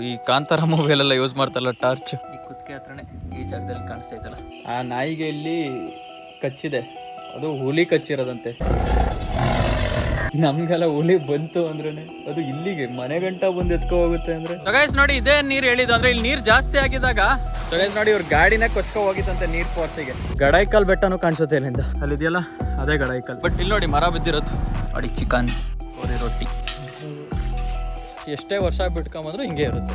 ಈ ಕಾಂತಾರ ಮೂವಿಯಲ್ಲೆಲ್ಲ ಯೂಸ್ ಮಾಡ್ತಾರಲ್ಲ ಟಾರ್ಚ್, ಈ ಕುತ್ತಿಗೆ ಹತ್ರನೇ ಈ ಜಾಗದಲ್ಲಿ ಕಾಣಿಸ್ತೈತಲ್ಲ, ಆ ನಾಯಿಗೆ ಇಲ್ಲಿ ಕಚ್ಚಿದೆ. ಅದು ಹುಲಿ ಕಚ್ಚಿರೋದಂತೆ. ನಮ್ಗೆಲ್ಲ ಹುಲಿ ಬಂತು ಅಂದ್ರೆ ಅದು ಇಲ್ಲಿಗೆ ಮನೆ ಗಂಟ ಬಂದು ಎತ್ಕೊ ಹೋಗುತ್ತೆ ಅಂದ್ರೆ. ಸಗೈಸ್ ನೋಡಿ, ಇದೇ ನೀರ್ ಹೇಳಿದ್ದು ಅಂದ್ರೆ ಇಲ್ಲಿ ನೀರ್ ಜಾಸ್ತಿ ಆಗಿದಾಗ ಸಗೈಸ್ ನೋಡಿ ಇವ್ರ ಗಾಡಿನ ಕೊಚ್ಕೊ ಹೋಗಿತ್ತಂತೆ ನೀರ್ ಫೋರ್ಸಿಗೆ. ಗಡಾಯಿಕಲ್ ಬೆಟ್ಟನೂ ಕಾಣಿಸುತ್ತೆ ಇಲ್ಲಿಂದ. ಅಲ್ಲಿದೆಯಲ್ಲ ಅದೇ ಗಡಾಯಿಕಲ್. ಬಟ್ ಇಲ್ಲಿ ನೋಡಿ ಮರ ಬಿದ್ದಿರೋದು. ನೋಡಿ ಚಿಕನ್, ಗೋಧಿ ರೊಟ್ಟಿ, ಎಷ್ಟೇ ವರ್ಷ ಬಿಟ್ಕೊಂಬಂದ್ರು ಹಿಂಗೆ ಇರುತ್ತೆ.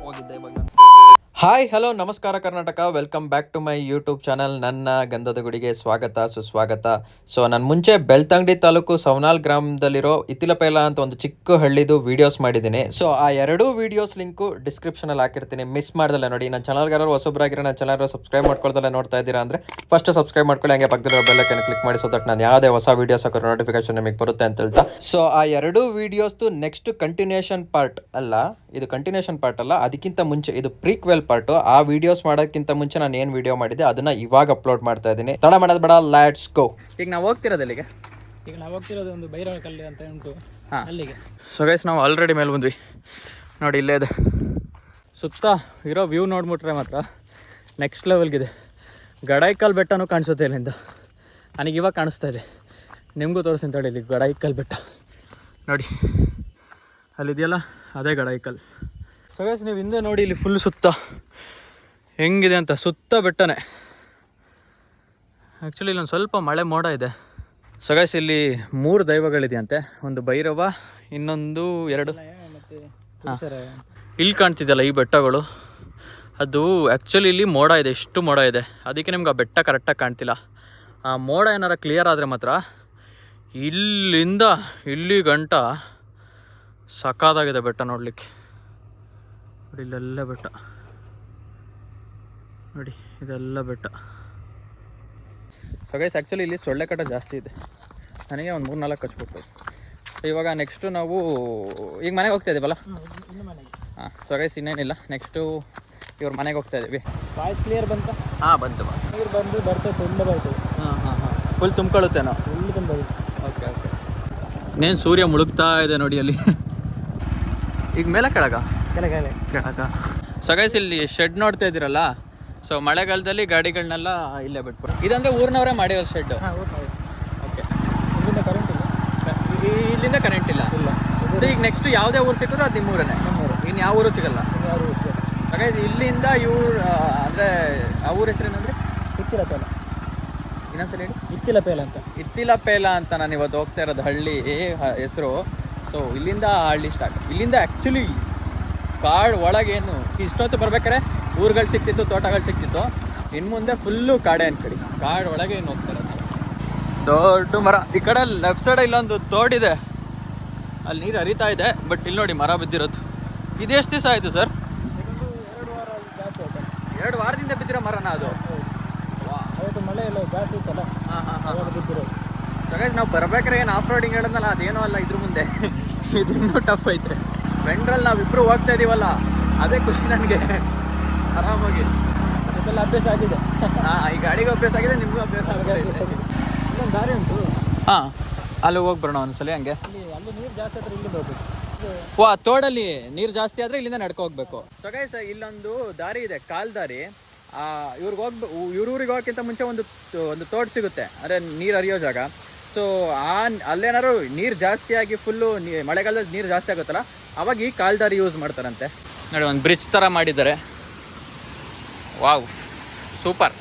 ಹೋಗಿದ್ದೆ ಇವಾಗ. ಹಾಯ್ ಹಲೋ ನಮಸ್ಕಾರ Karnataka, welcome back to my YouTube channel. ನನ್ನ ಗಂಧದ ಗುಡಿಗೆ ಸ್ವಾಗತ ಸುಸ್ವಾಗತ. ಸೊ ನಾನು ಮುಂಚೆ ಬೆಳ್ತಂಗಡಿ ತಾಲೂಕು ಸವನಾಲ್ ಗ್ರಾಮದಲ್ಲಿರೋ ಇತಿಲಪೇಲ ಅಂತ ಒಂದು ಚಿಕ್ಕ ಹಳ್ಳಿದು ವೀಡಿಯೋಸ್ ಮಾಡಿದ್ದೀನಿ. ಸೊ ಆ ಎರಡೂ ವೀಡಿಯೋಸ್ ಲಿಂಕು ಡಿಸ್ಕ್ರಿಪ್ಷನಲ್ಲಿ ಹಾಕಿರ್ತೀನಿ, ಮಿಸ್ ಮಾಡ್ದಲ್ಲ ನೋಡಿ. ನನ್ನ ಚಾನಲ್ಗಾರು ಹೊಸಬ್ರಾಗಿರೋ ನನ್ನ ಚಾನಲ್ ಸಬ್ಸ್ಕ್ರೈಬ್ ಮಾಡ್ಕೊಳ್ದಲ್ಲ ನೋಡ್ತಾ ಇದ್ದೀರಾ ಅಂದರೆ ಫಸ್ಟ್ ಸಬ್ಸ್ಕ್ರೈಬ್ ಮಾಡ್ಕೊಳ್ಳಿ, ಹಂಗೆ ಪಕ್ಕದಲ್ಲಿರೋ ಬೆಲ್ ಐಕಾನ್ ಕ್ಲಿಕ್ ಮಾಡಿ, ಸೊ ದಟ್ ನಾನು ಯಾವುದೇ ಹೊಸ ವೀಡಿಯೋಸ್ ಹಾಕೋರು ನೋಟಿಫಿಕೇಶನ್ ನಿಮಗೆ ಬರುತ್ತೆ ಅಂತ ಹೇಳ್ತಾ. ಸೊ ಆ ಎರಡೂ ವೀಡಿಯೋಸ್ದು ನೆಕ್ಸ್ಟ್ ಕಂಟಿನ್ಯೂಷನ್ ಪಾರ್ಟ್ ಅಲ್ಲ, ಇದು ಕಂಟಿನ್ಯೂಷನ್ ಪಾರ್ಟ್ ಅಲ್ಲ, ಅದಕ್ಕಿಂತ ಮುಂಚೆ ಇದು ಪ್ರೀಕ್ವೆಲ್ ಪಾರ್ಟು. ಆ ವಿಡಿಯೋಸ್ ಮಾಡೋಕ್ಕಿಂತ ಮುಂಚೆ ನಾನು ಏನು ವಿಡಿಯೋ ಮಾಡಿದ್ದೆ ಅದನ್ನ ಇವಾಗ ಅಪ್ಲೋಡ್ ಮಾಡ್ತಾ ಇದ್ದೀನಿ. ತಡ ಮಾಡೋದು ಬೇಡ, ಲೆಟ್ಸ್ ಗೋ. ಈಗ ನಾವು ಹೋಗ್ತಿರೋದು ಅಲ್ಲಿಗೆ. ಈಗ ನಾವು ಹೋಗ್ತಿರೋದು ಒಂದು ಭೈರವ ಕಲ್ಲು ಅಂತ ಉಂಟು, ಅಲ್ಲಿಗೆ. ಸೊ ಗೈಸ್ ನಾವು ಆಲ್ರೆಡಿ ಮೇಲೆ ಬಂದ್ವಿ ನೋಡಿ, ಇಲ್ಲೇ ಇದೆ. ಸುತ್ತ ಇರೋ ವ್ಯೂ ನೋಡ್ಬಿಟ್ರೆ ಮಾತ್ರ ನೆಕ್ಸ್ಟ್ ಲೆವೆಲ್ಗಿದೆ. ಗಡಾಯಿಕಲ್ ಬೆಟ್ಟನೂ ಕಾಣಿಸುತ್ತೆ ಇಲ್ಲಿಂದ. ನನಗೆ ಇವಾಗ ಕಾಣಿಸ್ತಾ ಇದೆ, ನಿಮಗೂ ತೋರಿಸ್ತೀನಿ ತಡಿ. ಇಲ್ಲಿ ಗಡಾಯಿಕಲ್ ಬೆಟ್ಟ ನೋಡಿ, ಅಲ್ಲಿದೆಯಲ್ಲ ಅದೇ ಗಡಾಯಿಕಲ್. ಸೊ ಗೈಸ್ ನೀವು ಹಿಂದೆ ನೋಡಿ, ಇಲ್ಲಿ ಫುಲ್ ಸುತ್ತ ಹೆಂಗಿದೆ ಅಂತ, ಸುತ್ತ ಬೆಟ್ಟನೇ. ಆ್ಯಕ್ಚುಲಿ ಇಲ್ಲೊಂದು ಸ್ವಲ್ಪ ಮಳೆ ಮೋಡ ಇದೆ. ಸೊ ಗೈಸ್ ಇಲ್ಲಿ 3 ದೈವಗಳಿದೆಯಂತೆ. ಒಂದು ಭೈರವ, ಇನ್ನೊಂದು 2 ಇಲ್ಲಿ ಕಾಣ್ತಿದ್ದಲ್ಲ ಈ ಬೆಟ್ಟಗಳು, ಅದು ಆ್ಯಕ್ಚುಲಿ ಇಲ್ಲಿ ಮೋಡ ಇದೆ, ಎಷ್ಟು ಮೋಡ ಇದೆ, ಅದಕ್ಕೆ ನಿಮ್ಗೆ ಆ ಬೆಟ್ಟ ಕರೆಕ್ಟಾಗಿ ಕಾಣ್ತಿಲ್ಲ. ಆ ಮೋಡ ಏನಾರ ಕ್ಲಿಯರ್ ಆದರೆ ಮಾತ್ರ ಇಲ್ಲಿಂದ ಇಲ್ಲಿ ಗಂಟ ಸಖತ್ತಾಗಿದೆ ಬೆಟ್ಟ ನೋಡಲಿಕ್ಕೆ. ನೋಡಿ ಇಲ್ಲೆಲ್ಲ ಬೆಟ್ಟ ನೋಡಿ, ಇದೆಲ್ಲ ಬೆಟ್ಟ. ಸೊ ಗೈಸ್ ಆ್ಯಕ್ಚುಲಿ ಇಲ್ಲಿ ಸೊಳ್ಳೆ ಕಟ ಜಾಸ್ತಿ ಇದೆ, ನನಗೆ ಒಂದು 3-4 ಕಚ್ಬಿಟ್ಟು. ಸೊ ಇವಾಗ ನೆಕ್ಸ್ಟು ನಾವು ಈಗ ಮನೆಗೆ ಹೋಗ್ತಾ ಇದ್ದೀವಲ್ಲ. ಹಾಂ ಸೊ ಗೈಸ್ ಇನ್ನೇನಿಲ್ಲ, ನೆಕ್ಸ್ಟು ಇವ್ರ ಮನೆಗೆ ಹೋಗ್ತಾ ಇದ್ದೀವಿ. ವಾಯ್ಸ್ ಕ್ಲಿಯರ್ ಬಂತ? ಹಾಂ ಬಂತು. ನೀರು ಬರ್ತದೆ, ತುಂಬ ಬರ್ತದೆ. ಹಾಂ ಫುಲ್ ತುಂಬ್ಕೊಳ್ಳುತ್ತೇನೋ. ಫುಲ್ ತುಂಬ ಬರುತ್ತೆ. ಓಕೆ ಇನ್ನೇನು ಸೂರ್ಯ ಮುಳುಗ್ತಾ ಇದೆ ನೋಡಿ ಅಲ್ಲಿ. ಈಗ ಮೇಲೆ ಕೆಳಗ ಸೊ ಗೈಸ್ ಇಲ್ಲಿ ಶೆಡ್ ನೋಡ್ತಾ ಇದ್ದೀರಲ್ಲ, ಸೊ ಮಳೆಗಾಲದಲ್ಲಿ ಗಾಡಿಗಳನ್ನೆಲ್ಲ ಇಲ್ಲೇ ಬಿಟ್ಬಿಟ್ಟು. ಇದಂದ್ರೆ ಊರಿನವರೇ ಮಾಡಿರೋ ಶೆಡ್. ಓಕೆ, ಇಲ್ಲಿಂದ ಕರೆಂಟ್ ಇಲ್ಲ. ಇಲ್ಲಿಂದ ಕರೆಂಟ್ ಇಲ್ಲ. ಸೊ ಈಗ ನೆಕ್ಸ್ಟ್ ಯಾವುದೇ ಊರು ಸಿಕ್ಕಿದ್ರು ಅದು ನಿಮ್ಮೂರೇ, ಇನ್ನು ಯಾವ ಊರು ಸಿಗಲ್ಲ. ಸೊ ಗೈಸ್ ಇಲ್ಲಿಂದ ಇವ್ರು ಅಂದರೆ ಆ ಊರ ಹೆಸರೇನಂದ್ರೆ ಇತ್ತಿಲಪೇಲ. ಇನ್ನೊಂದ್ಸಲ ಹೇಳಿ. ಇತ್ತಿಲಪೇಲ ಅಂತ. ಇತ್ತಿಲಪೇಲ ಅಂತ ನಾನು ಇವತ್ತು ಹೋಗ್ತಾ ಇರೋದು ಹಳ್ಳಿ ಹೆಸರು. ಸೊ ಇಲ್ಲಿಂದ ಹಳ್ಳಿ ಸ್ಟಾರ್ಟ್. ಇಲ್ಲಿಂದ ಆ್ಯಕ್ಚುಲಿ ಕಾಡು ಒಳಗೇನು ಇಷ್ಟೊತ್ತು ಬರ್ಬೇಕಾರೆ ಊರುಗಳು ಸಿಕ್ತಿತ್ತು, ತೋಟಗಳು ಸಿಕ್ತಿತ್ತು. ಇನ್ನು ಮುಂದೆ ಫುಲ್ಲು ಕಾಡೆ ಅನ್ಕಡಿ, ಕಾಡು ಒಳಗೆ ಏನು ಹೋಗ್ತಾರೆ. ದೊಡ್ಡ ಮರ ಈ ಕಡೆ ಲೆಫ್ಟ್ ಸೈಡ್ ಇಲ್ಲೊಂದು ತೋಡಿದೆ, ಅಲ್ಲಿ ನೀರು ಹರಿತಾ ಇದೆ. ಬಟ್ ಇಲ್ಲಿ ನೋಡಿ ಮರ ಬಿದ್ದಿರೋದು. ಇದೆಷ್ಟು ದಿವಸ ಆಯಿತು ಸರ್? 2 ವಾರದಿಂದ ಬಿದ್ದಿರೋ ಮರನ ಅದು? ಅವತ್ತು ಮಳೆ ಎಲ್ಲ ಜಾಸ್ತಿ ಇತ್ತಲ್ಲ. ಹಾಂ ಬಿದ್ದಿರೋದು. ಹಾಗಾಗಿ ನಾವು ಬರ್ಬೇಕಾರೆ ಏನು ಆಫ್ ರೋಡಿಂಗ್ ಹೇಳೋದಲ್ಲ, ಅದೇನೋ ಅಲ್ಲ ಇದ್ರ ಮುಂದೆ. ಇದು ಇನ್ನೂ ಟಫ್ ಐತೆ. ಸ್ಪೆಂಡ್ರಲ್ಲಿ ನಾವಿಬ್ಬರು ಹೋಗ್ತಾ ಇದೀವಲ್ಲ, ಅದೇ ಖುಷಿ ನನಗೆ. ಆರಾಮಾಗಿ ಅದಕ್ಕೆಲ್ಲ ಅಭ್ಯಾಸ ಆಗಿದೆ. ಈ ಗಾಡಿಗೆ ಅಭ್ಯಾಸ ಆಗಿದೆ, ನಿಮಗೂ ಅಭ್ಯಾಸ ಆಗಿದೆ. ಇಲ್ಲೊಂದು ದಾರಿ ಉಂಟು. ಹಾಂ ಅಲ್ಲಿ ಹೋಗಿ ಬರೋಣ ಒಂದ್ಸಲ ಹಂಗೆ. ಅಲ್ಲಿ ನೀರು ಜಾಸ್ತಿ ಆದರೆ ಇಲ್ಲಿಂದ ಹೋಗ್ಬೇಕು. ಆ ತೋಡಲ್ಲಿ ನೀರು ಜಾಸ್ತಿ ಆದರೆ ಇಲ್ಲಿಂದ ನಡ್ಕೊ ಹೋಗ್ಬೇಕು. ಸೊ ಗೈಸ್ ಇಲ್ಲೊಂದು ದಾರಿ ಇದೆ, ಕಾಲ್ ದಾರಿ. ಇವ್ರೂರಿಗೆ ಹೋಗೋಕ್ಕಿಂತ ಮುಂಚೆ ಒಂದು ತೋಡ್ ಸಿಗುತ್ತೆ, ಅಂದರೆ ನೀರು ಹರಿಯೋ ಜಾಗ. ಸೊ ಅಲ್ಲೇನಾದ್ರು ನೀರು ಜಾಸ್ತಿ ಆಗಿ ಫುಲ್ಲು ಮಳೆಗಾಲದಲ್ಲಿ ನೀರು ಜಾಸ್ತಿ ಆಗುತ್ತಲ್ಲ, ಅವಾಗ ಈ ಕಾಲ್ದಾರಿ ಯೂಸ್ ಮಾಡ್ತಾರಂತೆ. ನೋಡಿ ಒಂದು ಬ್ರಿಡ್ಜ್ ಥರ ಮಾಡಿದ್ದಾರೆ. Wow super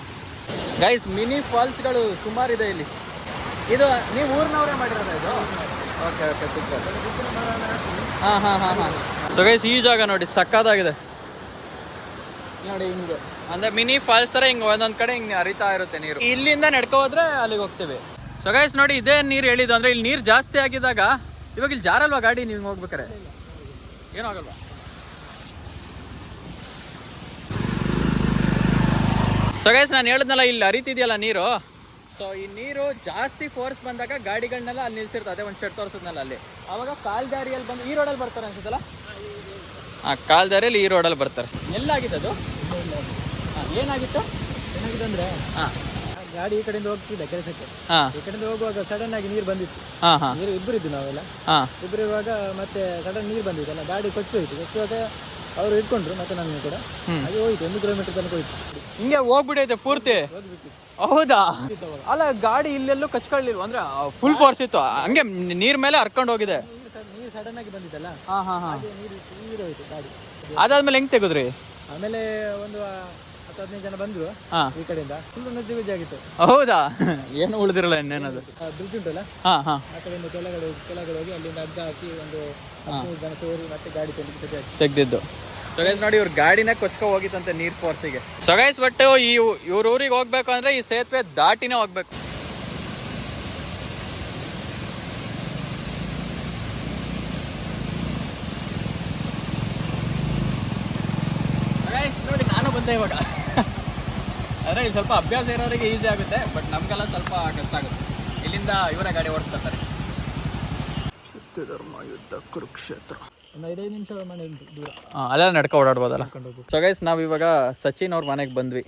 guys. ಮಿನಿ ಫಾಲ್ಸ್ಗಳು ಸುಮಾರಿದೆ ಇಲ್ಲಿ. ಇದು ನೀವು ಊರಿನವರೇ ಮಾಡಿರೋದು ಇದು? Okay super. ಹಾಂ ಸೊ ಗೈಸ್ ಈ ಜಾಗ ನೋಡಿ ಸಕ್ಕತ್ತಾಗಿದೆ ನೋಡಿ. ಹಿಂಗೆ ಅಂದರೆ ಮಿನಿ ಫಾಲ್ಸ್ ಥರ ಹಿಂಗೆ ಒಂದೊಂದು ಕಡೆ ಹಿಂಗೆ ಹರಿತಾ ಇರುತ್ತೆ ನೀರು. ಇಲ್ಲಿಂದ ನಡ್ಕೊ ಹೋದ್ರೆ ಅಲ್ಲಿಗೆ ಹೋಗ್ತೀವಿ. ಸೊ ಗೈಸ್ ನೋಡಿ, ಇದೇ ನೀರು ಹೇಳಿದ್ದು ಅಂದರೆ ಇಲ್ಲಿ ನೀರು ಜಾಸ್ತಿ ಆಗಿದ್ದಾಗ ಇವಾಗ ಇಲ್ಲಿ ಜಾರಲ್ವಾ ಗಾಡಿ ನೀವು ಹೋಗ್ಬೇಕಾರೆ? ಏನೂ ಆಗಲ್ವಾ? ಸೊ ಗೈಸ್ ನಾನು ಹೇಳಿದ್ನಲ್ಲ, ಇಲ್ಲಿ ಹರಿತಿದೆಯಲ್ಲ ನೀರು. ಸೊ ಈ ನೀರು ಜಾಸ್ತಿ ಫೋರ್ಸ್ ಬಂದಾಗ ಗಾಡಿಗಳನ್ನೆಲ್ಲ ಅಲ್ಲಿ ನಿಲ್ಸಿರ್ತದೆ. ಅದೇ ಒಂದು ಶೆಡ್ ತೋರಿಸಿದ್ನಲ್ಲ ಅಲ್ಲಿ, ಆವಾಗ ಕಾಲ್ದಾರಿಯಲ್ಲಿ ಬಂದು ಈ ರೋಡಲ್ಲಿ ಬರ್ತಾರೆ ಅನ್ಸುತ್ತಲ್ಲ. ಹಾಂ ಕಾಲ್ದಾರಿಯಲ್ಲಿ ಈ ರೋಡಲ್ಲಿ ಬರ್ತಾರೆ. ಎಲ್ಲಾಗಿದೆ ಅದು? ಹಾಂ ಏನಾಗಿತ್ತು? ಏನಾಗಿದೆ ಅಂದರೆ ಗಾಡಿ ಈ ಕಡೆಯಿಂದ ಹೋಗ್ತಿದ್ದೆ ಕೆಲಸಕ್ಕೆ. ಹಾಂ ಈ ಕಡೆಯಿಂದ ಹೋಗುವಾಗ ಸಡನ್ ಆಗಿ ನೀರು ಬಂದಿತ್ತು. ಹಾಂ ಹಾಂ ನೀರು ಇಬ್ಬರಿದ್ದು ನಾವೆಲ್ಲ. ಹಾಂ ಇಬ್ಬರು ಇರುವಾಗ ಮತ್ತೆ ಸಡನ್ ನೀರು ಬಂದಿತ್ತಲ್ಲ, ಗಾಡಿ ಕೊಚ್ಚುವಾಗ ಅವರು ಇಟ್ಕೊಂಡ್ರು ಮತ್ತೆ ನನ್ನ ಕೂಡ. ಹಾಗೆ ಹೋಯ್ತು, 1 ಕಿಲೋಮೀಟರ್ ತನಕ ಹೋಯ್ತು. ಹಿಂಗೆ ಹೋಗ್ಬಿಡೈತೆ ಪೂರ್ತಿ. ಹೋಗ್ಬಿಟ್ಟಿತ್ತು. ಹೌದಾ? ಅಲ್ಲ ಗಾಡಿ ಇಲ್ಲೆಲ್ಲೂ ಕಚ್ಕೊಳ್ಳಿಲ್ವ? ಅಂದ್ರೆ ಫುಲ್ ಫೋರ್ಸ್ ಇತ್ತು, ಹಂಗೆ ನೀರ್ ಮೇಲೆ ಹರ್ಕೊಂಡು ಹೋಗಿದೆ. ನೀರು ಸಡನ್ ಆಗಿ ಬಂದಿದ್ದಲ್ಲ, ಹಾಂ ಹಾಂ ಹಾಂ. ಹಾಗೆ ನೀರು ಹೋಯ್ತು ಗಾಡಿ. ಅದಾದ್ಮೇಲೆ ಹೆಂಗ್ ತೆಗೆದ್ರಿ? ಆಮೇಲೆ ಒಂದು 10-15 ಜನ ಬಂದ್ರು ಹಾಂ. ಈ ಕಡೆಯಿಂದ. ಫುಲ್ ನಜ್ಜೆ ಆಗಿತ್ತು. ಹೌದಾ? ಏನು ಉಳಿದಿರಲ್ಲ ಇನ್ನೇನದು. ಬ್ರಿಡ್ಜ್ ಉಂಟಲ್ಲ, ಹಾಂ ಹಾಂ ಆ ಕಡೆಯಿಂದ ಕೆಳಗಡೆ ಹೋಗಿ ಅಲ್ಲಿಂದ ಹಗ್ಗ ಹಾಕಿ ಒಂದು 15 ಜನ ಸೇರಿ ಮತ್ತೆ ಗಾಡಿ ತೆಗ್ದಿದ್ದು. ಸೊ ಗೈಸ್ ನೋಡಿ, ಇವ್ರ ಗಾಡಿನೇ ಕೊಚ್ಕೊ ಹೋಗಿತ್ತಂತೆ ನೀರ್ ಫೋರ್ಸಿಗೆ. ಸೊ ಗೈಸ್ ಬಟ್ ಇವ್ರ ಊರಿಗೆ ಹೋಗ್ಬೇಕು ಅಂದ್ರೆ ಈ ಸೇತುವೆ ದಾಟಿನೇ ಹೋಗ್ಬೇಕು. ನೋಡಿ ನಾನು ಬಂದೆ ಇವಾಗ. ಆದರೆ ಇಲ್ಲಿ ಸ್ವಲ್ಪ ಅಭ್ಯಾಸ ಇರೋರಿಗೆ ಈಸಿ ಆಗುತ್ತೆ, ಬಟ್ ನಮಗೆಲ್ಲ ಸ್ವಲ್ಪ ಕಷ್ಟ ಆಗುತ್ತೆ. ಇಲ್ಲಿಂದ ಇವರ ಗಾಡಿ ಓಡಿಸ್ತಾರೆ. ಸತ್ಯಧರ್ಮ ಯುದ್ಧ ಕುರುಕ್ಷೇತ್ರ. ಒಂದು 5 ನಿಮಿಷ ಮನೆ ದೂರ. ಅಲ್ಲೆಲ್ಲ ನಡ್ಕೊ ಓಡಾಡ್ಬೋದಲ್ಲ. ಸೊ ಗೈಸ್ ನಾವು ಇವಾಗ ಸಚಿನ್ ಅವ್ರ ಮನೆಗೆ ಬಂದ್ವಿ.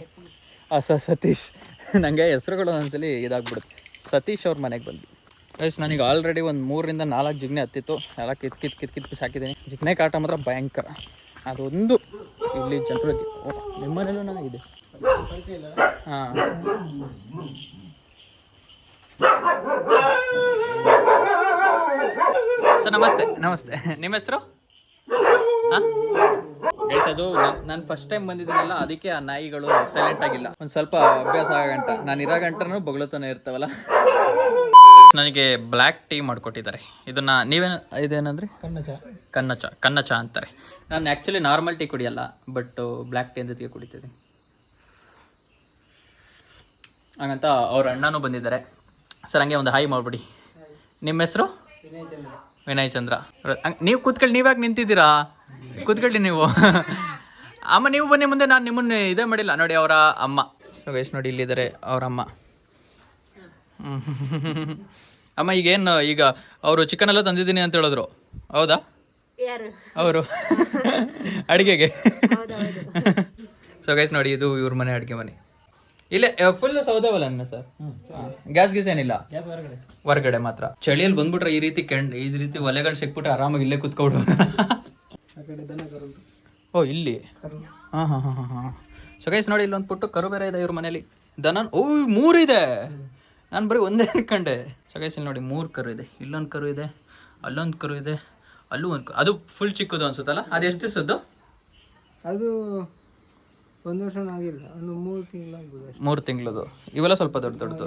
ಸತೀಶ್, ನನಗೆ ಹೆಸರುಗಳು ಒಂದ್ಸಲಿ ಇದಾಗ್ಬಿಡುತ್ತೆ. ಸತೀಶ್ ಅವ್ರ ಮನೆಗೆ ಬಂದ್ವಿ. ಗೈಸ್ ನನಗೆ ಆಲ್ರೆಡಿ ಒಂದು 3-4 ಜಿಗ್ನೆ ಹತ್ತಿತ್ತು. ಎಲ್ಲ ಕಿತ್ ಬಿಸಾಕಿದ್ದೀನಿ. ಜಿಗ್ನೆ ಕಾಟ ಮಾತ್ರ ಭಯಂಕರ. ಅದೊಂದು ಇಲ್ಲಿ ಜನರಿಗೆ. ನಿಮ್ಮ ಮನೇಲೂ ಇದೆ. ಹಾಂ ಸರ್ ನಮಸ್ತೆ. ನಮಸ್ತೆ, ನಿಮ್ಮ ಹೆಸರು? ಹಾಂ ಗೈಸ್ ಅದು ನಾನು ಫಸ್ಟ್ ಟೈಮ್ ಬಂದಿದ್ದೀನಲ್ಲ, ಅದಕ್ಕೆ ಆ ನಾಯಿಗಳು ಸೈಲೆಂಟ್ ಆಗಿಲ್ಲ. ಒಂದು ಸ್ವಲ್ಪ ಅಭ್ಯಾಸ ಆಗಂಟ, ನಾನು ಇರೋ ಗಂಟನೂ ಬೊಗಳುತ್ತಾನೆ ಇರ್ತಾವಲ್ಲ. ನನಗೆ ಬ್ಲ್ಯಾಕ್ ಟೀ ಮಾಡಿಕೊಟ್ಟಿದ್ದಾರೆ. ಇದನ್ನು ಇದೇನಂದ್ರೆ ಕನ್ನಚ ಅಂತಾರೆ. ನಾನು ಆ್ಯಕ್ಚುಲಿ ನಾರ್ಮಲ್ ಟೀ ಕುಡಿಯಲ್ಲ, ಬಟ್ ಬ್ಲ್ಯಾಕ್ ಟೀ ಜೊತೆಗೆ ಕುಡಿತಿದ್ದೀನಿ. ಹಾಗಂತ ಅವ್ರ ಅಣ್ಣನೂ ಬಂದಿದ್ದಾರೆ. ಸರ್ ಹಂಗೆ ಒಂದು ಹಾಯ್ ಮಾಡ್ಬಿಡಿ. ನಿಮ್ಮ ಹೆಸರು? ವಿನಯ್ ಚಂದ್ರ. ನೀವು ಕೂತ್ಕೊಳ್ಳಿ. ನೀವ್ಯಾಕೆ ನಿಂತಿದ್ದೀರಾ? ಕೂತ್ಕೊಳ್ಳಿ ನೀವು. ಅಮ್ಮ ನೀವು ಬನ್ನಿ ಮುಂದೆ, ನಾನು ನಿಮ್ಮನ್ನು ಇದೇ ಮಾಡಿಲ್ಲ. ನೋಡಿ ಅವರ ಅಮ್ಮ. ವಯಸ್ಸು ನೋಡಿ ಇಲ್ಲಿದ್ದಾರೆ ಅವ್ರ ಅಮ್ಮ. ಅಮ್ಮ ಈಗ ಅವರು ಚಿಕನ್ ಎಲ್ಲ ತಂದಿದ್ದೀನಿ ಅಂತ ಹೇಳಿದ್ರು, ಹೌದಾ? ಅವರು ಅಡುಗೆಗೆ. ಸೊ ಗೈಸ್ ನೋಡಿ, ಇದು ಇವ್ರ ಮನೆ ಅಡುಗೆ ಮನೆ. ಇಲ್ಲೇ ಫುಲ್ ಸೌದೆವಲ್ಲ ಸರ್. ಗ್ಯಾಸ್ ಏನಿಲ್ಲ, ಹೊರಗಡೆ ಮಾತ್ರ. ಚಳಿಯಲ್ಲಿ ಬಂದ್ಬಿಟ್ರೆ ಈ ರೀತಿ ಒಲೆಗಳು ಸಿಕ್ಬಿಟ್ರೆ ಆರಾಮಾಗಿ ಇಲ್ಲೇ ಕುತ್ಕೊಬಿಡ್ಬೋದು. ಓ ಇಲ್ಲಿ. ಹಾಂ ಹಾಂ ಹಾಂ ಹಾಂ. ಸೊ ಗೈಸ್ ನೋಡಿ, ಇಲ್ಲೊಂದು ಪುಟ್ಟು ಕರು ಬೇರೆ ಇದೆ ಇವ್ರ ಮನೇಲಿ. ದನ 3 ಇದೆ. ನಾನು ಬರೀ ಒಂದೇ ಅನ್ಕೊಂಡೆ. ಸೊ ಗೈಸ್ ಇಲ್ಲಿ ನೋಡಿ 3 ಕರು ಇದೆ. ಇಲ್ಲೊಂದು ಕರು ಇದೆ, ಅಲ್ಲೊಂದು ಕರು ಇದೆ, ಅಲ್ಲೂ ಒಂದು. ಅದು ಫುಲ್ ಚಿಕ್ಕದು ಅನ್ಸುತ್ತಲ್ಲ. ಅದು ಎಷ್ಟು ದಿವಸದ್ದು? ಅದು 1 ವರ್ಷ ಆಗಿಲ್ಲ, ಒಂದು 3 ತಿಂಗಳು ಆಗ್ಬೋದು. 3 ತಿಂಗಳದು. ಇವೆಲ್ಲ ಸ್ವಲ್ಪ ದೊಡ್ಡದು.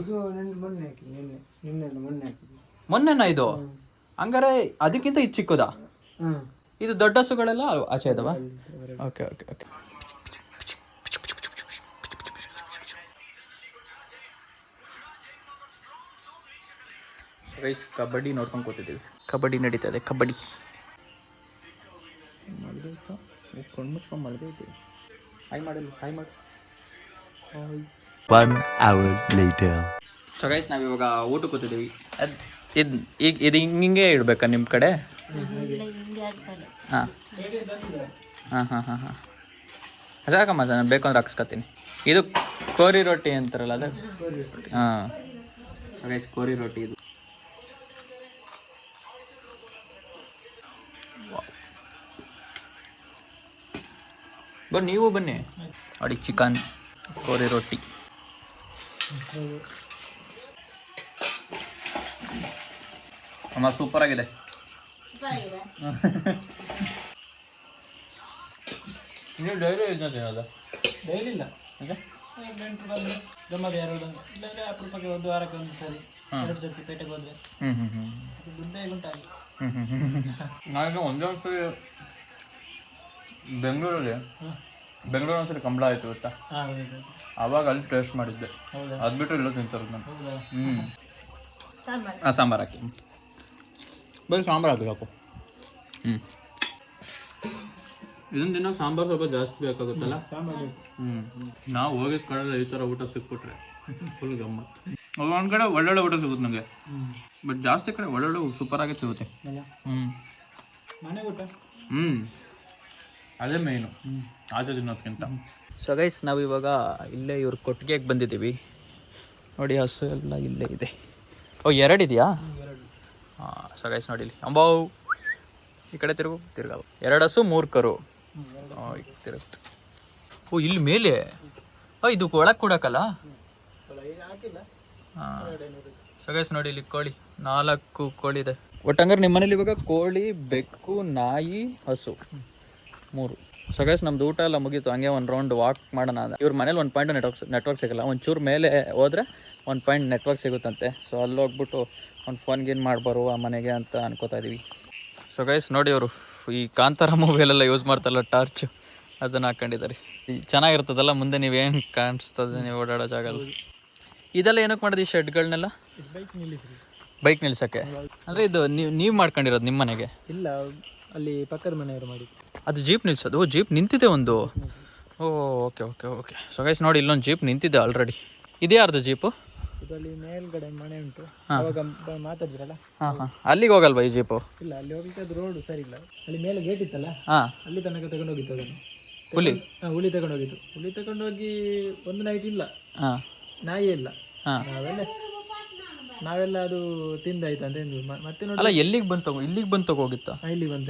ಮೊನ್ನೆನಾ ಇದು? ಹಂಗಾರೆ ಅದಕ್ಕಿಂತ ಇದು ಚಿಕ್ಕದಾ? ಇದು ದೊಡ್ಡ ಹಸುಗಳೆಲ್ಲ ಆಚೆ ಇದಾವ? Okay okay okay. Rice kabaddi ನೋಡ್ಕೊಂಡು ಕೂತಿದ್ದೀವಿ. ಕಬಡ್ಡಿ ನಡೀತಾ ಇದೆ. ಕಬಡ್ಡಿ ಕಣ್ಣು ಮುಚ್ಕೊಂಡು ಮಲಗೈತಿ. ಹಾಯ್ ಮಾಡಿ. 1 hour later. ಸೊ ಗೈಸ್ ನಾವು ಇವಾಗ ಊಟ ಕೂತಿದ್ದೀವಿ. ಇದು ಹಿಂಗೆ ಇಡ್ಬೇಕಾ ನಿಮ್ಮ ಕಡೆ? ಹಾಂ ಹಾಂ ಹಾಂ ಹಾಂ ಹಾಂ. ಸಾಕಮ್ಮ, ನಾನು ಬೇಕು ಅಂದ್ರೆ ಹಾಕ್ಸ್ಕೊತೀನಿ. ಇದು ಕೋರಿ ರೊಟ್ಟಿ ಅಂತಾರಲ್ಲ ಅದು? ಹಾಂ. ಸೊ ಗೈಸ್ ಕೋರಿ ರೊಟ್ಟಿ ಇದು. ಬನ್ನಿ, ನೀವು ಬನ್ನಿ. ನೋಡಿ ಚಿಕನ್ ಕೋರಿ ರೊಟ್ಟಿ. ಅಮ್ಮ ಸೂಪರ್ ಆಗಿದೆ. ನೀವು ಡೈಲಿ ಇದನ್ನ ತಿನ್ನೋದು? ಡೈಲಿ ಇಲ್ಲ, ನೆಂಟರು ಬಂದು ಗಮ್ಮದು ಯಾರು ಇಲ್ಲಾಂದ್ರೆ ಅಪರೂಪಕ್ಕೆ 1 ವಾರಕ್ಕೆ 1 ಸರಿ 2 ಸರ್ತಿ ಪೇಟೆಗೆ ಹೋದ್ರೆ ದುಡ್ಡೇ ಉಂಟಾಗಿ. ನಾನು ಒಂದೇ ಸರಿ ಬೆಂಗಳೂರಲ್ಲಿ ಒಂದ್ಸರಿ ಕಂಬಳ ಆಯಿತು ಗೊತ್ತಾ? ಆವಾಗ ಅಲ್ಲಿ ಟೇಸ್ಟ್ ಮಾಡಿದ್ದೆ. ಅದು ಬಿಟ್ಟು ಇಲ್ಲ ತಿಂತಾರೆ ನಾನು. ಹಾಂ ಸಾಂಬಾರು ಹಾಕಿ ಬರೀ ಸಾಂಬಾರು ಹಾಕಿ ಸಾಕು. ಇದೊಂದು ದಿನ ಸಾಂಬಾರು ಸ್ವಲ್ಪ ಜಾಸ್ತಿ ಬೇಕಾಗುತ್ತಲ್ಲ. ನಾವು ಹೋಗಿದ ಕಡೆ ಈ ಥರ ಊಟ ಸಿಕ್ಬಿಟ್ರೆ ಫುಲ್ ಗಮ್ಮತ್ತು. ಒಂದು ಕಡೆ ಒಳ್ಳೊಳ್ಳೆ ಊಟ ಸಿಗುತ್ತೆ ನನಗೆ, ಬಟ್ ಜಾಸ್ತಿ ಕಡೆ ಒಳ್ಳೊಳ್ಳೆ ಸೂಪರಾಗಿ ಸಿಗುತ್ತೆ. ಮನೆ ಊಟ ಅದೇ ಮೇಯ್ನು ಆಚೆ ತಿನ್ನೋದಕ್ಕಿಂತ. ಸೊ ಗೈಸ್ ನಾವು ಇವಾಗ ಇಲ್ಲೇ ಇವ್ರ ಕೊಟ್ಟಿಗೆಗೆ ಬಂದಿದ್ದೀವಿ. ನೋಡಿ ಹಸು ಎಲ್ಲ ಇಲ್ಲೇ ಇದೆ. ಓ 2 ಇದೆಯಾ? ಹಾಂ. ಸೊ ಗೈಸ್ ನೋಡಿ ಇಲ್ಲಿ ಅಂಬಾವು ಈ ಕಡೆ ತಿರ್ಗಾವು 2 ಹಸು 3 ಕರು. ತಿರುಗುತ್ತೆ. ಓ ಇಲ್ಲಿ ಮೇಲೆ ಇದು ಒಳಗೆ ಕೊಡಕ್ಕಲ್ಲ. ಹಾಂ. ಸೊ ಗೈಸ್ ನೋಡಿ ಇಲ್ಲಿ ಕೋಳಿ 4 ಕೋಳಿ ಇದೆ ಒಟ್ಟಂಗಾರೆ ನಿಮ್ಮ ಮನೇಲಿ. ಇವಾಗ ಕೋಳಿ, ಬೆಕ್ಕು, ನಾಯಿ, ಹಸು 3. ಸೊ ಗೈಸ್ ನಮ್ದು ಊಟ ಎಲ್ಲ ಮುಗೀತು. ಹಂಗೆ ಒಂದು ರೌಂಡ್ ವಾಕ್ ಮಾಡೋಣ ಅಂತ. ಇವ್ರ ಮನೇಲಿ 1 ಪಾಯಿಂಟ್ ನೆಟ್ವರ್ಕ್ ಸಿಗಲ್ಲ. ಒಂಚೂರು ಮೇಲೆ ಹೋದರೆ 1 ಪಾಯಿಂಟ್ ನೆಟ್ವರ್ಕ್ ಸಿಗುತ್ತಂತೆ. ಸೊ ಅಲ್ಲಿ ಹೋಗ್ಬಿಟ್ಟು ಒಂದು ಫೋನ್ ಗೇನ್ ಮಾಡ್ಬರುವ ಮನೆಗೆ ಅಂತ ಅನ್ಕೋತಾ ಇದೀವಿ. ಸೊ ಗೈಸ್ ನೋಡಿ ಅವರು ಈ ಕಾಂತಾರ ಮೊಬೈಲೆಲ್ಲ ಯೂಸ್ ಮಾಡ್ತಾರಲ್ಲ ಟಾರ್ಚ್, ಅದನ್ನು ಹಾಕೊಂಡಿದ್ದಾರೆ. ಚೆನ್ನಾಗಿರ್ತದಲ್ಲ, ಮುಂದೆ ನೀವೇನು ಕಾಣಿಸ್ತದೆ ನೀವು ಓಡಾಡೋ ಜಾಗ. ಇದೆಲ್ಲ ಏನಕ್ಕೆ ಮಾಡೋದು ಈ ಶೆಡ್ಗಳನ್ನೆಲ್ಲ? ಬೈಕ್ ನಿಲ್ಸೋಕ್ಕೆ. ಅಂದರೆ ಇದು ನೀವು ಮಾಡ್ಕೊಂಡಿರೋದು ನಿಮ್ಮ ಮನೆಗೆ? ಇಲ್ಲ, ಅಲ್ಲಿ ಪಕ್ಕದ ಮನೆಯವರು ಮಾಡಿ. ಅದು ಜೀಪ್ ನಿಲ್ಸೋದು? ಜೀಪ್ ನಿಂತಿದೆ ಒಂದು. Oh okay okay okay. So guys ನೋಡಿ ಇಲ್ಲೊಂದು ಜೀಪ್ ನಿಂತಿದೆ ಆಲ್ರೆಡಿ. ಇದೇ ಯಾರ್ದು ಜೀಪು? ಇದರಲ್ಲಿ ಮೇಲ್ಗಡೆ ಮನೆ ಉಂಟು. ಅವಾಗ ಮಾತಾಡಿದ್ರಲ್ಲ. ಹಾಂ. ಅಲ್ಲಿಗೆ ಹೋಗಲ್ವಾ ಈ ಜೀಪು? ಇಲ್ಲ, ಅಲ್ಲಿ ಹೋಗ್ಲಿಕ್ಕೆ ಅದು ರೋಡ್ ಸರಿ ಇಲ್ಲ. ಅಲ್ಲಿ ಮೇಲೆ ಗೇಟ್ ಇತ್ತಲ್ಲ, ಹಾಂ, ಅಲ್ಲಿ ತನಕ ತಗೊಂಡೋಗಿತ್ತು ಅದನ್ನು. ಹುಲಿ ತಗೊಂಡೋಗಿತ್ತು. ಹುಲಿ ತಗೊಂಡೋಗಿ ಒಂದು ನೈಟ್ ಇಲ್ಲ. ಹಾಂ. ನಾಯಿ ಇಲ್ಲ. ಹಾಂ. ನಾವೆಲ್ಲ ಅದು ತಿಂದಾಯ್ತು ಅಂತ ಮತ್ತೆ ನೋಡಿ. ಅಲ್ಲ ಎಲ್ಲಿಗೆ ಬಂತು? ಇಲ್ಲಿಗೆ ಬಂತು ಹೋಗಿತ್ತಾ? ಇಲ್ಲಿ ಬಂತ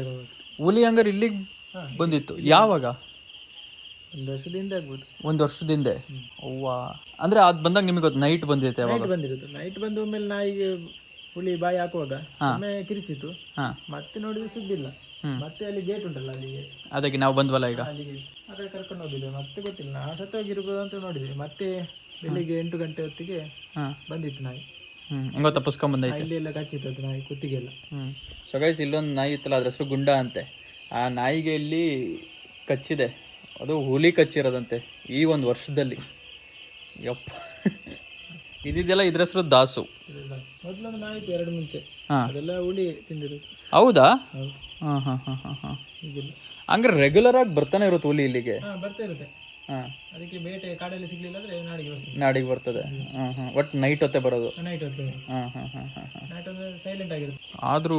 ಹುಲಿ ಹಂಗಾರೆ ಇಲ್ಲಿಗೆ ಬಂದಿತ್ತು ಯಾವಾಗ? 1 ವರ್ಷದಿಂದ ಆಗ್ಬೋದು. 1 ವರ್ಷದಿಂದ? ಅವ್ವ. ಅಂದರೆ ಅದು ಬಂದಾಗ ನಿಮಗೆ ನೈಟ್ ಬಂದಿರುತ್ತೆ? ಯಾವಾಗ ಬಂದಿರುತ್ತೆ? ನೈಟ್ ಬಂದು ಒಮ್ಮೆಲೆ ನಾಯಿಗೆ ಹುಲಿ ಬಾಯಿ ಹಾಕುವಾಗ ಒಮ್ಮೆ ಕಿರಿಚಿತ್ತು. ಮತ್ತೆ ನೋಡಿದ್ರೆ ಸುದ್ದಿಲ್ಲ. ಮತ್ತೆ ಅಲ್ಲಿ ಗೇಟ್ ಉಂಟಲ್ಲ, ಅಲ್ಲಿಗೆ ಅದಕ್ಕೆ ನಾವು ಬಂದ್ವಲ್ಲ ಈಗ, ಅಲ್ಲಿಗೆ ಅದೇ ಕರ್ಕೊಂಡು ಹೋಗಿದ್ದೆ. ಮತ್ತೆ ಗೊತ್ತಿಲ್ಲ, ನಾ ಸತ್ತೋಗಿರ್ಬೋದು ಅಂತ ನೋಡಿದ್ವಿ. ಮತ್ತೆ ಬೆಳಿಗ್ಗೆ 8 ಗಂಟೆ ಹೊತ್ತಿಗೆ ಬಂದಿತ್ತು ನಾಯಿ. ಹೆಂಗೋ ತಪ್ಪಿಸ್ಕೊಂಬಂದೈತೆ. ಇಲ್ಲಿ ಎಲ್ಲ ಕಚ್ಚಿತ್ತು ಅದು ನಾಯಿ, ಕುತ್ತಿಗೆಲ್ಲ. ಸೊ ಗೈಸ್ ಇಲ್ಲೊಂದು ನಾಯಿ ಇತ್ತಲ್ಲ, ಅದ್ರ ಹೆಸರು ಗುಂಡ ಅಂತೆ. ಆ ನಾಯಿಗೆ ಇಲ್ಲಿ ಕಚ್ಚಿದೆ. ಅದು ಹುಲಿ ಕಚ್ಚಿರೋದಂತೆ ಈ 1 ವರ್ಷದಲ್ಲಿ. ಯಪ್ಪ. ಇದೆಲ್ಲ ಇದ್ರ ಹೆಸರು ದಾಸು. ಮೊದಲೊಂದು ನಾಯಿ ಇತ್ತು 2 ಮುಂಚೆ. ಅದೆಲ್ಲ ಹುಲಿ ತಿಂದಿರೋದು. ಹೌದಾ? ಹಾಂ ಹಾಂ ಹಾಂ ಹಾಂ ಹಾಂ. ಹಂಗಾರೆ ರೆಗ್ಯುಲರ್ ಆಗಿ ಬರ್ತಾನೆ ಇರುತ್ತೆ ಹುಲಿ ಇಲ್ಲಿಗೆ? ಬರ್ತಾ ಇರುತ್ತೆ. ಹಾಂ. ಅದಕ್ಕೆ ಬೇಟೆ ಕಾಡಲ್ಲಿ ಸಿಗ್ಲಿಲ್ಲ ಅಂದ್ರೆ ನಾಡಿಗೆ ಬರ್ತದೆ. ಹಾಂ ಹಾಂ. ಒಟ್ಟು ನೈಟ್ ಹೊತ್ತೆ ಬರೋದು? ನೈಟ್ ಹೊತ್ತು. ಹಾಂ ಹಾಂ ಹಾಂ ಹಾಂ ಹಾಂ. ನೈಟ್ ಅಂದ್ರೆ ಸೈಲೆಂಟ್ ಆಗಿರುತ್ತೆ. ಆದರೂ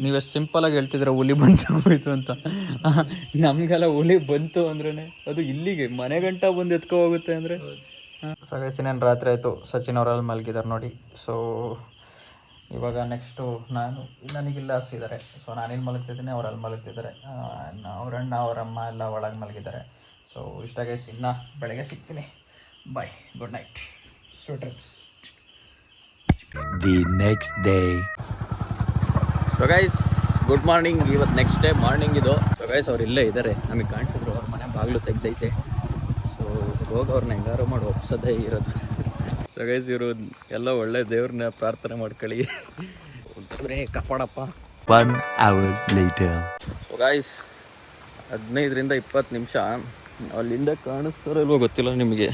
ನೀವೆಷ್ಟು ಸಿಂಪಲಾಗಿ ಹೇಳ್ತಿದ್ರೆ ಹುಲಿ ಬಂತು ಹೋಯ್ತು ಅಂತ. ನಮಗೆಲ್ಲ ಹುಲಿ ಬಂತು ಅಂದ್ರೇ ಅದು ಇಲ್ಲಿಗೆ ಮನೆ ಗಂಟ ಬಂದು ಎತ್ಕೊ ಹೋಗುತ್ತೆ ಅಂದರೆ. ಸಗಸಿನೇನು ರಾತ್ರಿ ಆಯಿತು. ಸಚಿನ್ ಅವರಲ್ಲಿ ಮಲಗಿದ್ದಾರೆ ನೋಡಿ. ಸೊ ಇವಾಗ ನೆಕ್ಸ್ಟು ನನಗಿಲ್ಲ ಹಸಿದ್ದಾರೆ. ಸೊ ನಾನಿಲ್ಲಿ ಮಲಗ್ತಿದ್ದೀನಿ, ಅವರಲ್ಲಿ ಮಲಗ್ತಿದ್ದಾರೆ. ಅವರಣ್ಣ ಅವರಮ್ಮ ಎಲ್ಲ ಒಳಗೆ ಮಲಗಿದ್ದಾರೆ. ಸೊ ಇಷ್ಟಾಗೆ ಇನ್ನು ಬೆಳಗ್ಗೆ ಸಿಗ್ತೀನಿ. Bye, good night, sweet dreams. The next day. So guys good morning. ಇವತ್ತು ನೆಕ್ಸ್ಟ್ ಡೇ ಮಾರ್ನಿಂಗ್ ಇದು. ಸೊ ಗೈಸ್ ಅವ್ರು ಇಲ್ಲೇ ಇದ್ದಾರೆ, ನಮಗೆ ಕಾಣ್ತಿದ್ರು. ಅವ್ರ ಮನೆ ಬಾಗಿಲು ತೆಗ್ದೈತೆ. ಸೊ ಹೋಗಿ ಅವ್ರನ್ನ ಹೆಂಗಾರು ಮಾಡಿ ಒಪ್ಸೋದೇ ಇರೋದು. ಸೊ ಗೈಸ್ ಇವರು ಎಲ್ಲ ಒಳ್ಳೆ ದೇವ್ರನ್ನ ಪ್ರಾರ್ಥನೆ ಮಾಡ್ಕೊಳ್ಳಿ, ದೇವ್ರೇ ಕಾಪಾಡಪ್ಪ. 1 hour later. So guys 15 to 20 ನಿಮಿಷ ಅಲ್ಲಿಂದ ಕಾಣಿಸ್ತಾರೋ ಇಲ್ವೋ ಗೊತ್ತಿಲ್ಲ ನಿಮಗೆ.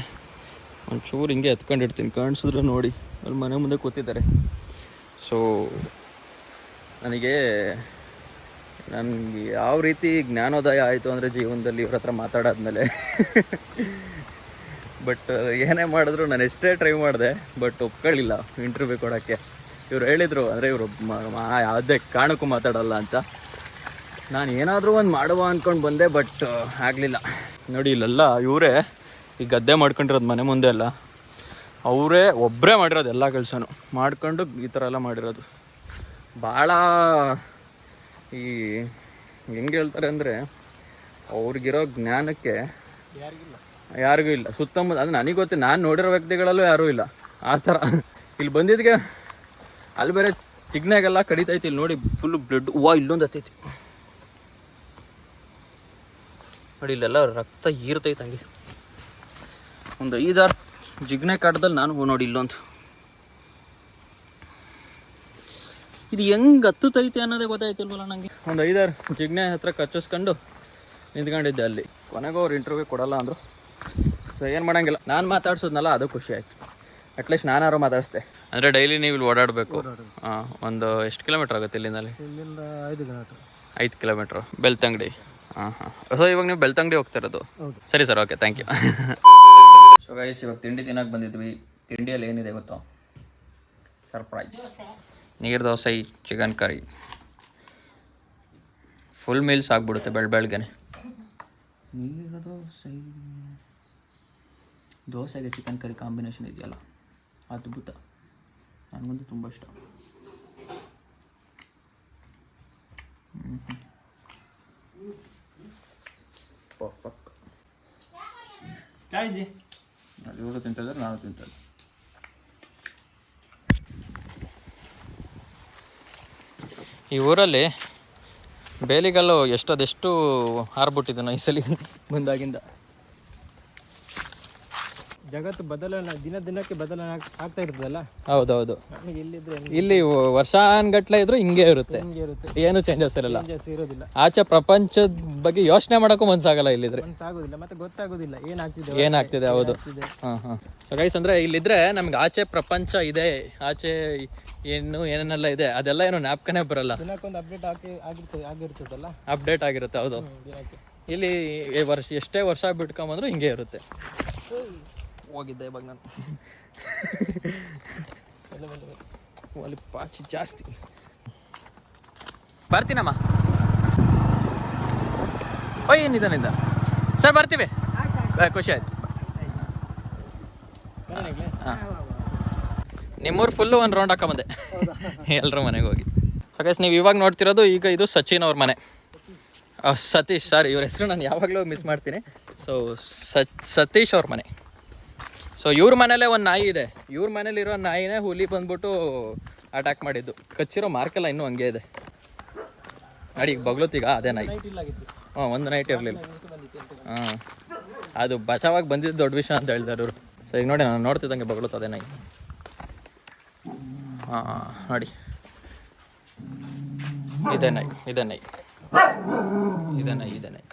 ಒಂಚೂರು ಹಿಂಗೆ ಎತ್ಕೊಂಡಿರ್ತೀನಿ, ಕಾಣಿಸಿದ್ರೆ ನೋಡಿ. ಅಲ್ಲಿ ಮನೆ ಮುಂದೆ ಕೂತಿದ್ದಾರೆ. ಸೊ ನನಗೆ ಯಾವ ರೀತಿ ಜ್ಞಾನೋದಯ ಆಯಿತು ಅಂದರೆ ಜೀವನದಲ್ಲಿ ಇವ್ರ ಹತ್ರ ಮಾತಾಡಾದ್ಮೇಲೆ. ಬಟ್ ಏನೇ ಮಾಡಿದ್ರು ನಾನು ಎಷ್ಟೇ ಟ್ರೈ ಮಾಡಿದೆ, ಬಟ್ ಒಪ್ಕೊಳ್ಳಿಲ್ಲ ಇಂಟರ್ವ್ಯೂ ಕೊಡೋಕ್ಕೆ. ಇವ್ರು ಹೇಳಿದರು, ಅಂದರೆ ಇವರು ಯಾವುದೇ ಕಾರಣಕ್ಕೂ ಮಾತಾಡೋಲ್ಲ ಅಂತ. ನಾನು ಏನಾದರೂ ಒಂದು ಮಾಡುವ ಅಂದ್ಕೊಂಡು ಬಂದೆ, ಬಟ್ ಆಗಲಿಲ್ಲ. ನೋಡಿ ಇಲ್ಲೆಲ್ಲ ಇವರೇ ಈ ಗದ್ದೆ ಮಾಡ್ಕೊಂಡಿರೋದು ಮನೆ ಮುಂದೆ ಎಲ್ಲ. ಅವರೇ ಒಬ್ಬರೇ ಮಾಡಿರೋದು ಎಲ್ಲ ಕೆಲಸನೂ ಮಾಡ್ಕೊಂಡು ಈ ಥರ ಎಲ್ಲ ಮಾಡಿರೋದು. ಭಾಳ ಈ ಹೆಂಗೆ ಹೇಳ್ತಾರೆ ಅಂದರೆ ಅವ್ರಿಗಿರೋ ಜ್ಞಾನಕ್ಕೆ ಯಾರಿಗೂ ಇಲ್ಲ ಸುತ್ತಮುತ್ತ. ಅದು ನನಗೆ ಗೊತ್ತಿಲ್ಲ, ನಾನು ನೋಡಿರೋ ವ್ಯಕ್ತಿಗಳಲ್ಲೂ ಯಾರೂ ಇಲ್ಲ ಆ ಥರ. ಇಲ್ಲಿ ಬಂದಿದ್ದಕ್ಕೆ ಅಲ್ಲಿ ಬೇರೆ ಚಿಗ್ನಾಗೆಲ್ಲ ಕಡಿತೈತಿ. ಇಲ್ಲಿ ನೋಡಿ ಫುಲ್ಲು ಬ್ಲಡ್. ಇಲ್ಲೊಂದು ಹತ್ತೈತಿ ನೋಡಿ, ಇಲ್ಲೆಲ್ಲ ರಕ್ತ ಹೀರ್ತೈತೆ ಹಂಗೆ. ಒಂದು 5-6 ಜಿಗ್ನೆ ಕಾಟದಲ್ಲಿ ನಾನು ನೋಡಿ ಇಲ್ಲೊಂದು. ಇದು ಹೆಂಗೆ ಹತ್ತೈತೆ ಅನ್ನೋದೇ ಗೊತ್ತಾಯ್ತಿಲ್ವಲ್ಲ ನನಗೆ. ಒಂದು 5-6 ಜಿಗ್ನೆ ಹತ್ರ ಕಚ್ಚಿಸ್ಕೊಂಡು ನಿಂತ್ಕೊಂಡಿದ್ದೆ ಅಲ್ಲಿ. ಕೊನೆಗೂ ಅವ್ರು ಇಂಟರ್ವ್ಯೂ ಕೊಡಲ್ಲ ಅಂದರು. ಸೊ ಏನು ಮಾಡೋಂಗಿಲ್ಲ, ನಾನು ಮಾತಾಡ್ಸೋದ್ನಲ್ಲ ಅದು ಖುಷಿ ಆಯಿತು. ಅಟ್ಲೀಸ್ಟ್ ನಾನಾರು ಮಾತಾಡಿಸ್ದೆ. ಅಂದರೆ ಡೈಲಿ ನೀವು ಇಲ್ಲಿ ಓಡಾಡಬೇಕು. ಹಾಂ, ಒಂದು ಎಷ್ಟು ಕಿಲೋಮೀಟ್ರ್ ಆಗುತ್ತೆ ಇಲ್ಲಿಂದ? 5 ಕಿಲೋಮೀಟ್ರು ಬೆಳ್ತಂಗಡಿ. ಹಾಂ ಹಾಂ. ಸೊ ಇವಾಗ ನೀವು ಬೆಳ್ತಂಗಡಿ ಹೋಗ್ತಾ ಇರೋದು? ಸರಿ sir, okay, thank you. So guys ಇವಾಗ ತಿಂಡಿ ತಿನ್ನೋಕೆ ಬಂದಿದ್ವಿ. ತಿಂಡಿಯಲ್ಲಿ ಏನಿದೆ ಗೊತ್ತೋ? Surprise. Neer dosa, chicken curry, full meals ಆಗಿಬಿಡುತ್ತೆ ಬೆಳಗ್ಗೆ. ನೀರು ದೋಸೆಗೆ ಚಿಕನ್ ಕರಿ ಕಾಂಬಿನೇಷನ್ ಇದೆಯಲ್ಲ, ಅದ್ಭುತ, ನನಗಂತೂ ತುಂಬ ಇಷ್ಟ. ಪರ್ಫೆಕ್ಟ್. ಚಾಯ್ಜಿ ಇವರು ತಿಂತಿದ್ದಾರೆ, ನಾನು ತಿಂತಾರೆ. ಈ ಊರಲ್ಲಿ ಬೇಲಿಗಲ್ಲು ಎಷ್ಟದೆಷ್ಟು ಹಾರ್ಬಿಟ್ಟಿದ್ದಾನೋ ಈ ಸಲ ಬಂದಾಗಿಂದ. ಜಗತ್ತು ದಿನಕ್ಕೆ ಬದಲಾವಣೆ ಆಗ್ತಾ ಇರ್ತದಲ್ಲ. ಹೌದೌದು, ನಮಗೆ ಇಲ್ಲಿದ್ರೆ ಇಲ್ಲಿ ವರ್ಷಾನ್ಗಟ್ಲೆ ಇದ್ರು ಹಿಂಗೆ ಇರುತ್ತೆ, ಹಿಂಗೆ ಇರುತ್ತೆ, ಏನು ಚೇಂಜಸ್ ಇರಲ್ಲ. ಇರೋದಿಲ್ಲ. ಆಚೆ ಪ್ರಪಂಚದ ಬಗ್ಗೆ ಯೋಚನೆ ಮಾಡೋಕ್ಕೂ ಮನ್ಸಾಗಲ್ಲ ಇಲ್ಲಿದ್ರೆ. ಆಗೋದಿಲ್ಲ, ಮತ್ತೆ ಗೊತ್ತಾಗೋದಿಲ್ಲ ಏನಾಗ್ತಿದೆ. ಹೌದು. ಹಾಂ. ಸೊ ಗೈಸ್, ಅಂದರೆ ಇಲ್ಲಿದ್ರೆ ನಮ್ಗೆ ಆಚೆ ಪ್ರಪಂಚ ಇದೆ, ಆಚೆ ಏನೇನೆಲ್ಲ ಇದೆ ಅದೆಲ್ಲ ಏನು ಜ್ಞಾಪಕನೇ ಬರಲ್ಲ. ದಿನಕ್ಕೊಂದು ಆಗಿರ್ತದಲ್ಲ, ಅಪ್ಡೇಟ್ ಆಗಿರುತ್ತೆ. ಹೌದು. ಇಲ್ಲಿ ಎಷ್ಟೇ ವರ್ಷ ಬಿಟ್ಕೊಂಬಂದ್ರು ಹಿಂಗೆ ಇರುತ್ತೆ. ಹೋಗಿದ್ದೆ ಇವಾಗ ನಾನು. ಅಲ್ಲಿ ಪಾಚಿ ಜಾಸ್ತಿ. ಬರ್ತೀನಮ್ಮ. ಓಯ್ ನಿಧಾನಿಂದ ಸರ್, ಬರ್ತೀವಿ. ಖುಷಿ ಆಯ್ತು. ಹಾಂ, ನಿಮ್ಮೂರು ಫುಲ್ಲು ಒಂದು ರೌಂಡ್ ಹಾಕೊಂಬಂದೆ ಎಲ್ಲರ ಮನೆಗೆ ಹೋಗಿ. ಹಾಗೆ ನೀವು ಇವಾಗ ನೋಡ್ತಿರೋದು, ಈಗ ಇದು ಸಚಿನ್ ಅವ್ರ ಮನೆ. ಸತೀಶ್, ಸಾರಿ ಇವ್ರ ಹೆಸರು ನಾನು ಯಾವಾಗಲೂ ಮಿಸ್ ಮಾಡ್ತೀನಿ. ಸೊ ಸತೀಶ್ ಅವ್ರ ಮನೆ. ಸೊ ಇವ್ರ ಮನೇಲೇ ಒಂದು ನಾಯಿ ಇದೆ. ಇವ್ರ ಮನೇಲಿರೋ ನಾಯಿನೇ ಹುಲಿ ಬಂದ್ಬಿಟ್ಟು ಅಟ್ಯಾಕ್ ಮಾಡಿದ್ದು. ಕಚ್ಚಿರೋ ಮಾರ್ಕೆಲ್ಲ ಇನ್ನೂ ಹಂಗೆ ಇದೆ. ನೋಡಿ ಈಗ ಬಗ್ಲುತ್ತೀಗ ಅದೇ ನಾಯಿ. ಹಾಂ, ಒಂದು ನೈಟ್ ಇರಲಿಲ್ಲ. ಹಾಂ, ಅದು ಬಚಾವಾಗಿ ಬಂದಿದ್ದು ದೊಡ್ಡ ವಿಷಯ ಅಂತ ಹೇಳ್ತಾರೆ ಇವರು. ಸೊ ಈಗ ನೋಡಿ, ನಾನು ನೋಡ್ತಿದ್ದಂಗೆ ಬಗ್ಲುತ್ತದೆ ನಾಯಿ. ಹಾಂ ನೋಡಿ, ಇದೇ ನಾಯಿ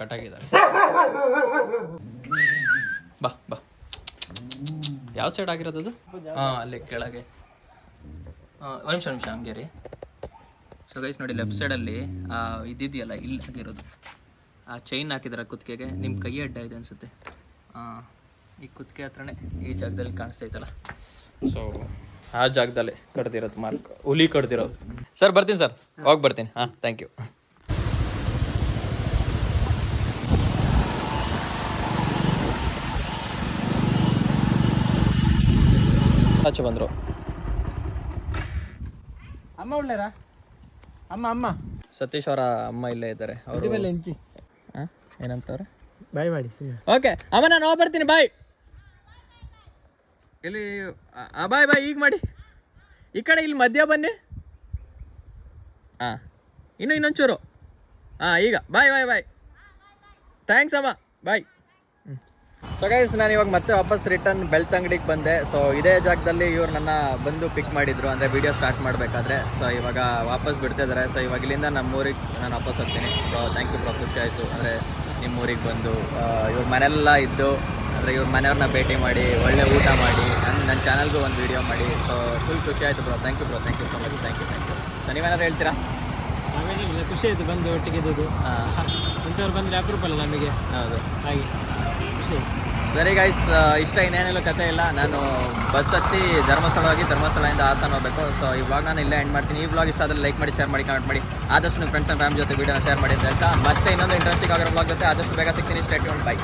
ಕಟ್ಟಾಗಿದ್ದಾರೆ. ಬಾ ಯಾವ ಸೈಡ್ ಆಗಿರೋದು ಅದು? ಹಾಂ, ಅಲ್ಲಿ ಕೆಳಗೆ. ಒಂದು ನಿಮಿಷ ಹಂಗೆ ರೀ. ಸೊ ಗೈಸ್ ನೋಡಿ, ಲೆಫ್ಟ್ ಸೈಡಲ್ಲಿ ಇದ್ದಿದೆಯಲ್ಲ, ಇಲ್ಲಿ ಆಗಿರೋದು ಆ ಚೈನ್ ಹಾಕಿದಾರೆ ಕುತ್ತಿಗೆಗೆ. ನಿಮ್ಮ ಕೈ ಅಡ್ಡ ಇದೆ ಅನಿಸುತ್ತೆ. ಈ ಕುತ್ತಿಗೆ ಹತ್ರನೇ ಈ ಜಾಗದಲ್ಲಿ ಕಾಣಿಸ್ತೈತಲ್ಲ. ಸೊ ಆ ಜಾಗದಲ್ಲೇ ಕಡ್ದಿರೋದು ಮಾರ್ಕ್, ಹುಲಿ ಕಡ್ದಿರೋದು. ಸರ್ ಬರ್ತೀನಿ ಸರ್, ಹೋಗಿ ಬರ್ತೀನಿ. ಹಾಂ, ಥ್ಯಾಂಕ್ ಯು. ಆಚೆ ಬಂದರು. ಅಮ್ಮ ಒಳ್ಳೆರಾ? ಅಮ್ಮ ಸತೀಶ್ ಅವರ ಅಮ್ಮ ಇಲ್ಲೇ ಇದ್ದಾರೆ. ಅವರು ಹಾಂ, ಏನಂತವ್ರೆ? ಬಾಯ್ ಮಾಡಿ. ಓಕೆ ಅಮ್ಮ, ನಾನು ಹೋಗಿ ಬರ್ತೀನಿ. ಬಾಯ್. ಇಲ್ಲಿ ಬಾಯ್ ಈಗ ಮಾಡಿ. ಈ ಕಡೆ ಇಲ್ಲಿ ಮಧ್ಯ ಬನ್ನಿ. ಹಾಂ, ಇನ್ನೊಂಚೂರು. ಹಾಂ, ಈಗ ಬಾಯ್. ಥ್ಯಾಂಕ್ಸ್ ಅಮ್ಮ, ಬಾಯ್. ಸೊ ಗೈಸ್, ನಾನು ಇವಾಗ ಮತ್ತೆ ವಾಪಸ್ ರಿಟರ್ನ್ ಬೆಳ್ತಂಗಡಿಗೆ ಬಂದೆ. ಸೊ ಇದೇ ಜಾಗದಲ್ಲಿ ಇವ್ರು ನನ್ನ ಬಂದು ಪಿಕ್ ಮಾಡಿದ್ರು, ಅಂದರೆ ವೀಡಿಯೋ ಸ್ಟಾರ್ಟ್ ಮಾಡಬೇಕಾದ್ರೆ. ಸೊ ಇವಾಗ ವಾಪಸ್ ಬಿಡ್ತಿದ್ದಾರೆ. ಸೊ ಇವಾಗ ಇಲ್ಲಿಂದ ನಮ್ಮ ಊರಿಗೆ ನಾನು ವಾಪಸ್ ಹೋಗ್ತೀನಿ. ಸೊ ಥ್ಯಾಂಕ್ ಯು ಬ್ರೋ, ಖುಷಿ ಆಯಿತು. ಅಂದರೆ ನಿಮ್ಮ ಊರಿಗೆ ಬಂದು ಇವ್ರ ಮನೆಯೆಲ್ಲ ಇದ್ದು, ಅಂದರೆ ಇವ್ರ ಮನೆಯವ್ರನ್ನ ಭೇಟಿ ಮಾಡಿ, ಒಳ್ಳೆ ಊಟ ಮಾಡಿ, ನನ್ನ ಚಾನಲ್ಗೂ ಒಂದು ವೀಡಿಯೋ ಮಾಡಿ. ಸೊ ಫುಲ್ ಖುಷಿ ಆಯಿತು bro. Thank you bro, thank you so much. Thank you. So ನೀವೇನಾದ್ರು ಹೇಳ್ತೀರಾ? ನಾವೇನಿಲ್ಲ, ಖುಷಿ ಆಯಿತು ಬಂದು ಒಟ್ಟಿಗೆ ಇದ್ದದ್ದು. ಇಂಥವ್ರು ಬಂದರೆ ಅಪರೂಪ ಅಲ್ಲ ನಮಗೆ. ಹೌದು, ಹಾಗೆ ಖುಷಿ. ಸರಿ ಗೈಸ್, ಇಷ್ಟ ಇನ್ನೇನೆಲ್ಲ ಕಥೆ ಇಲ್ಲ. ನಾನು ಬಸ್ ಹತ್ತಿ ಧರ್ಮಸ್ಥಳದಿಂದ ಹಾಸನ ಹೋಗಬೇಕು. ಸೊ ಇವಾಗ ನಾನು ಇಲ್ಲೇ ಎಂಡ್ ಮಾಡ್ತೀನಿ. ಈ ಬ್ಲಾಗ್ ಇಷ್ಟ ಆದರೆ ಲೈಕ್ ಮಾಡಿ, ಶೇರ್ ಮಾಡಿ, ಕಮೆಂಟ್ ಮಾಡಿ. ಆದಷ್ಟು ನಿಮ್ಮ ಫ್ರೆಂಡ್ಸ್ ಆ್ಯಂಡ್ ಫ್ಯಾಮಿಲಿ ಜೊತೆ ವೀಡಿಯೋನ ಶೇರ್ ಮಾಡಿ ಅಂತ ಹೇಳ್ತಾ, ಮತ್ತೆ ಇನ್ನೊಂದು ಇಂಟ್ರೆಸ್ಟಿಂಗ್ ಆಗಿರೋ ಬ್ಲಾಗ್ ಜೊತೆ ಆದಷ್ಟು ಬೇಗ ಸಿಗ್ತೀನಿ. Stay tuned. ಬೈ.